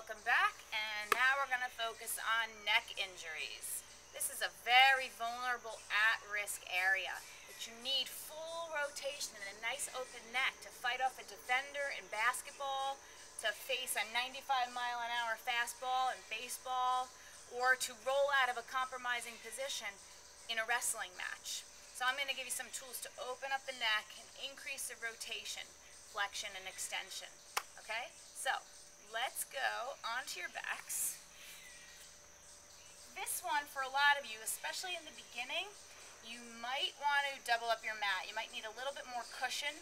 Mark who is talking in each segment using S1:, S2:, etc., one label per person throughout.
S1: welcome back, and now we're going to focus on neck injuries. This is a very vulnerable, at-risk area, but you need full rotation and a nice open neck to fight off a defender in basketball, to face a 95-mile-an-hour fastball in baseball, or to roll out of a compromising position in a wrestling match. So I'm going to give you some tools to open up the neck and increase the rotation, flexion, and extension. Okay? So let's go onto your backs. This one, for a lot of you, especially in the beginning, you might want to double up your mat. You might need a little bit more cushion,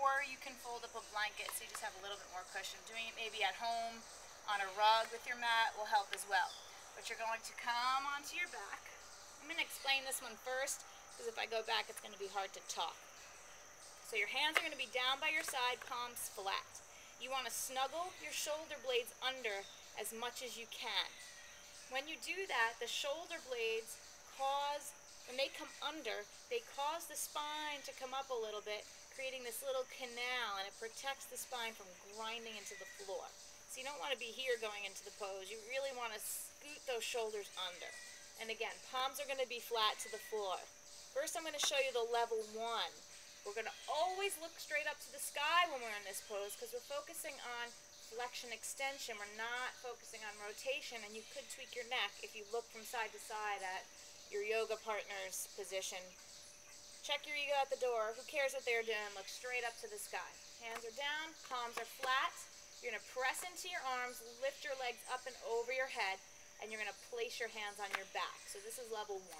S1: or you can fold up a blanket so you just have a little bit more cushion. Doing it maybe at home on a rug with your mat will help as well. But you're going to come onto your back. I'm going to explain this one first, because if I go back, it's going to be hard to talk. So your hands are going to be down by your side, palms flat. You want to snuggle your shoulder blades under as much as you can. When you do that, the shoulder blades when they come under, they cause the spine to come up a little bit, creating this little canal, and it protects the spine from grinding into the floor. So you don't want to be here going into the pose. You really want to scoot those shoulders under. And again, palms are going to be flat to the floor. First, I'm going to show you the level 1. We're going to always look straight up to the sky when we're in this pose, because we're focusing on flexion extension. We're not focusing on rotation, and you could tweak your neck if you look from side to side at your yoga partner's position. Check your ego at the door. Who cares what they're doing? Look straight up to the sky. Hands are down, palms are flat. You're going to press into your arms, lift your legs up and over your head, and you're going to place your hands on your back. So this is level 1.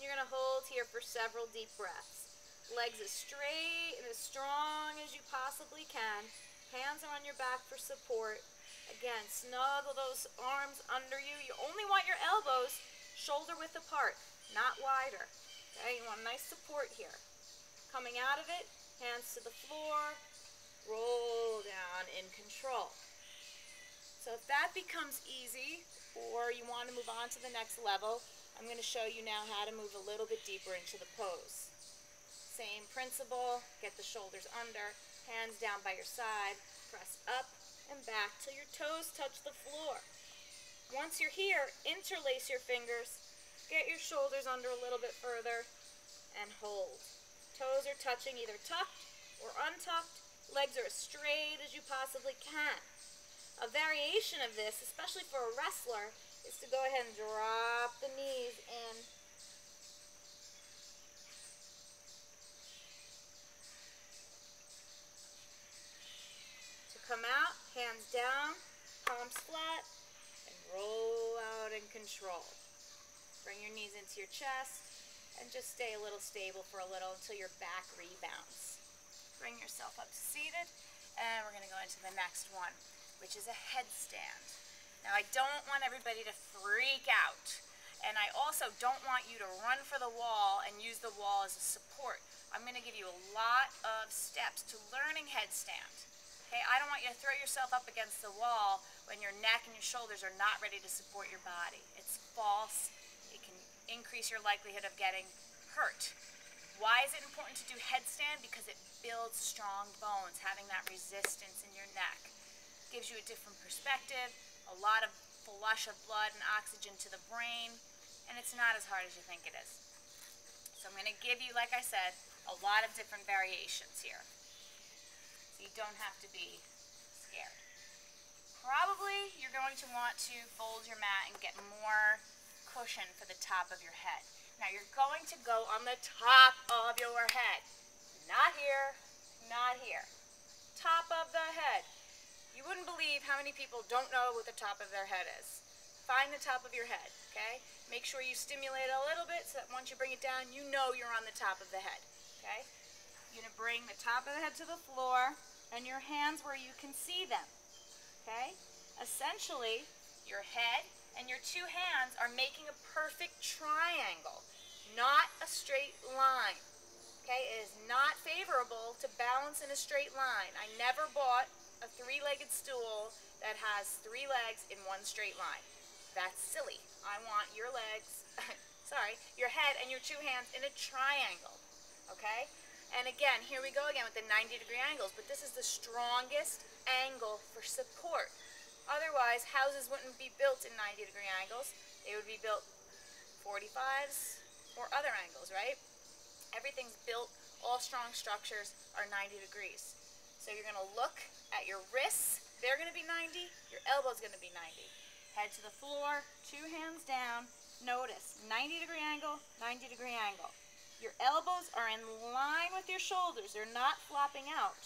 S1: You're going to hold here for several deep breaths. Legs as straight and as strong as you possibly can. Hands are on your back for support. Again, snuggle those arms under you. You only want your elbows shoulder width apart, not wider. Okay, you want nice support here. Coming out of it, hands to the floor, roll down in control. So if that becomes easy, or you want to move on to the next level, I'm going to show you now how to move a little bit deeper into the pose. Same principle, get the shoulders under, hands down by your side, press up and back till your toes touch the floor. Once you're here, interlace your fingers, get your shoulders under a little bit further, and hold. Toes are touching either tucked or untucked, legs are as straight as you possibly can. A variation of this, especially for a wrestler, is to go ahead and drop the knees in. To come out, hands down, palms flat, and roll out in control. Bring your knees into your chest, and just stay a little stable for a little until your back rebounds. Bring yourself up to seated, and we're going to go into the next one, which is a headstand. Now, I don't want everybody to freak out, and I also don't want you to run for the wall and use the wall as a support. I'm going to give you a lot of steps to learning headstand. Okay, I don't want you to throw yourself up against the wall when your neck and your shoulders are not ready to support your body. It's false. It can increase your likelihood of getting hurt. Why is it important to do headstand? Because it builds strong bones, having that resistance in your neck. Gives you a different perspective, a lot of flush of blood and oxygen to the brain, and it's not as hard as you think it is. So I'm going to give you, like I said, a lot of different variations here. So you don't have to be scared. Probably you're going to want to fold your mat and get more cushion for the top of your head. Now you're going to go on the top of your head. Not here, not here. Top of the head. You wouldn't believe how many people don't know what the top of their head is. Find the top of your head, okay? Make sure you stimulate a little bit so that once you bring it down, you know you're on the top of the head, okay? You're going to bring the top of the head to the floor and your hands where you can see them, okay? Essentially, your head and your two hands are making a perfect triangle, not a straight line, okay? It is not favorable to balance in a straight line. I never bought a three-legged stool that has 3 legs in one straight line. That's silly. I want your legs, your head and your two hands in a triangle, okay? And again, here we go again with the 90-degree angles, but this is the strongest angle for support. Otherwise, houses wouldn't be built in 90-degree angles. They would be built 45s or other angles, right? Everything's built, all strong structures are 90 degrees. So you're going to look at your wrists, they're going to be 90, your elbow's going to be 90. Head to the floor, 2 hands down, notice 90-degree angle, 90-degree angle. Your elbows are in line with your shoulders, they're not flopping out.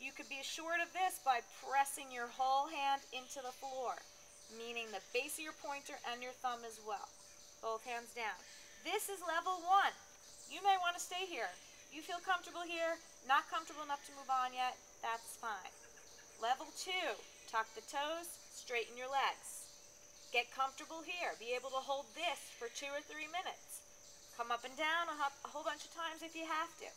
S1: You could be assured of this by pressing your whole hand into the floor, meaning the base of your pointer and your thumb as well. Both hands down. This is level 1. You may want to stay here. You feel comfortable here, not comfortable enough to move on yet, that's fine. Level 2, tuck the toes, straighten your legs. Get comfortable here. Be able to hold this for 2 or 3 minutes. Come up and down a whole bunch of times if you have to.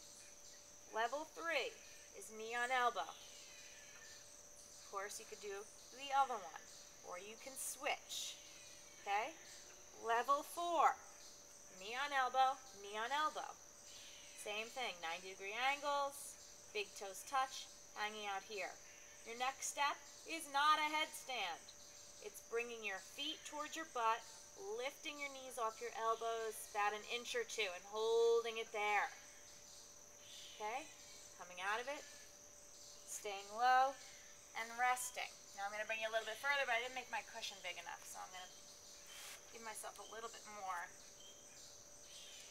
S1: Level 3 is knee on elbow. Of course, you could do the other one, or you can switch. Okay? Level 4, knee on elbow, knee on elbow. Same thing, 90-degree angles, big toes touch, hanging out here. Your next step is not a headstand. It's bringing your feet towards your butt, lifting your knees off your elbows about 1 inch or 2 and holding it there. Okay? Coming out of it, staying low, and resting. Now I'm going to bring you a little bit further, but I didn't make my cushion big enough, so I'm going to give myself a little bit more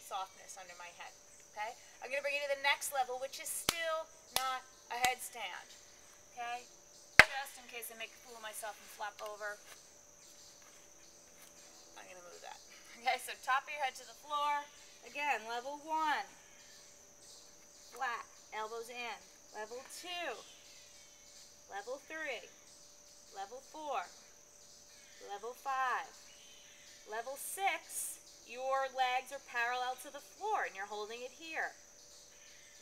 S1: softness under my head. Okay? I'm going to bring you to the next level, which is still not a headstand. Okay? Just in case I make a fool of myself and flop over, I'm going to move that. Okay, so top of your head to the floor. Again, level 1. Flat, elbows in. Level 2. Level 3. Level 4. Level 5. Level 6. Your legs are parallel to the floor and you're holding it here.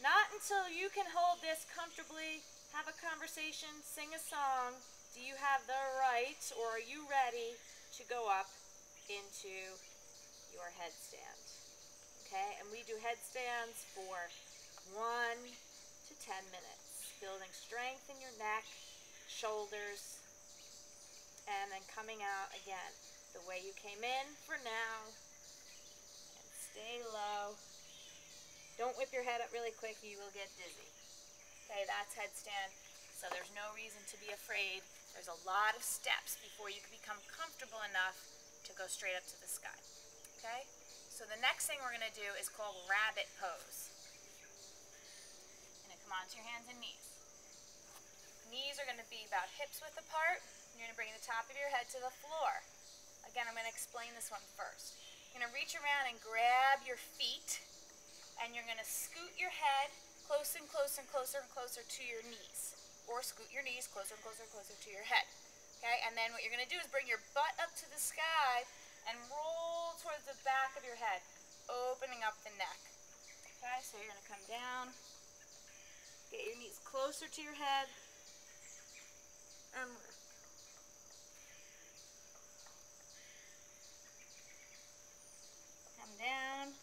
S1: Not until you can hold this comfortably, have a conversation, sing a song, do you have the right or are you ready to go up into your headstand. Okay, and we do headstands for 1 to 10 minutes, building strength in your neck, shoulders, and then coming out again the way you came in for now. Stay low. Don't whip your head up really quick, you will get dizzy. Okay, that's headstand, so there's no reason to be afraid. There's a lot of steps before you can become comfortable enough to go straight up to the sky. Okay, so the next thing we're going to do is called rabbit pose. You're going to come onto your hands and knees. Knees are going to be about hips width apart. You're going to bring the top of your head to the floor. Again, I'm going to explain this one first. You're going to reach around and grab your feet, and you're going to scoot your head closer and closer and closer and closer to your knees, or scoot your knees closer and closer and closer to your head. Okay, and then what you're going to do is bring your butt up to the sky and roll towards the back of your head, opening up the neck. Okay, so you're going to come down, get your knees closer to your head, and lift. Come down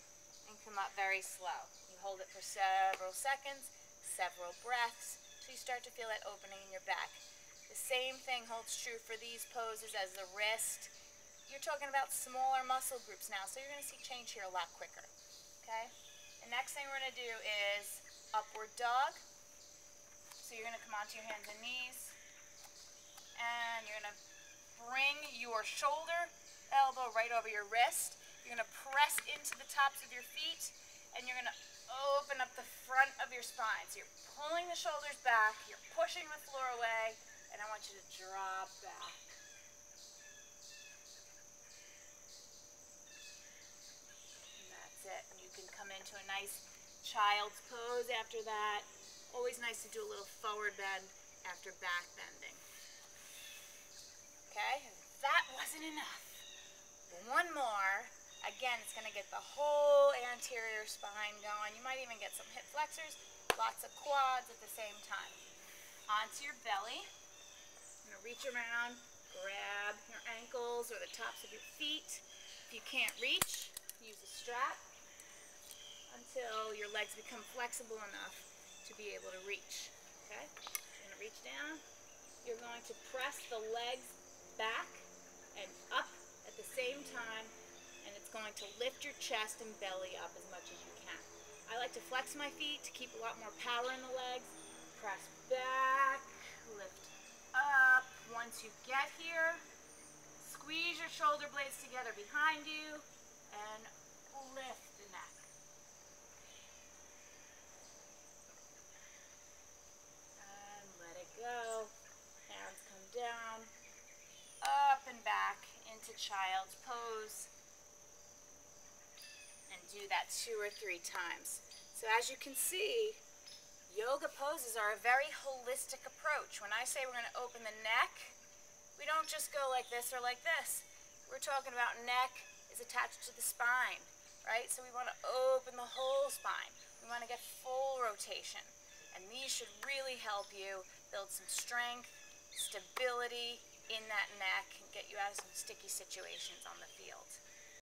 S1: and come up very slow. You hold it for several seconds, several breaths, so you start to feel that opening in your back. The same thing holds true for these poses as the wrist. You're talking about smaller muscle groups now, so you're going to see change here a lot quicker. Okay? The next thing we're going to do is upward dog. So you're going to come onto your hands and knees, and you're going to bring your shoulder, elbow right over your wrist. You're going to press into the tops of your feet, and you're going to open up the front of your spine. So you're pulling the shoulders back, you're pushing the floor away, and I want you to drop back. And that's it. And you can come into a nice child's pose after that. Always nice to do a little forward bend after back bending. Okay, if that wasn't enough, one more. Again, it's going to get the whole anterior spine going. You might even get some hip flexors, lots of quads at the same time. Onto your belly. You're going to reach around, grab your ankles or the tops of your feet. If you can't reach, use a strap. until your legs become flexible enough to be able to reach. Okay? You're going to reach down. You're going to press the legs back and up at the same time, and it's going to lift your chest and belly up as much as you can. I like to flex my feet to keep a lot more power in the legs. Press back, lift up. Once you get here, squeeze your shoulder blades together behind you and lift the neck. And let it go. Hands come down, up and back into child's pose. And do that 2 or 3 times. So as you can see, yoga poses are a very holistic approach. When I say we're going to open the neck, we don't just go like this or like this. We're talking about neck is attached to the spine, right? So we want to open the whole spine. We want to get full rotation. And these should really help you build some strength, stability in that neck, and get you out of some sticky situations on the field.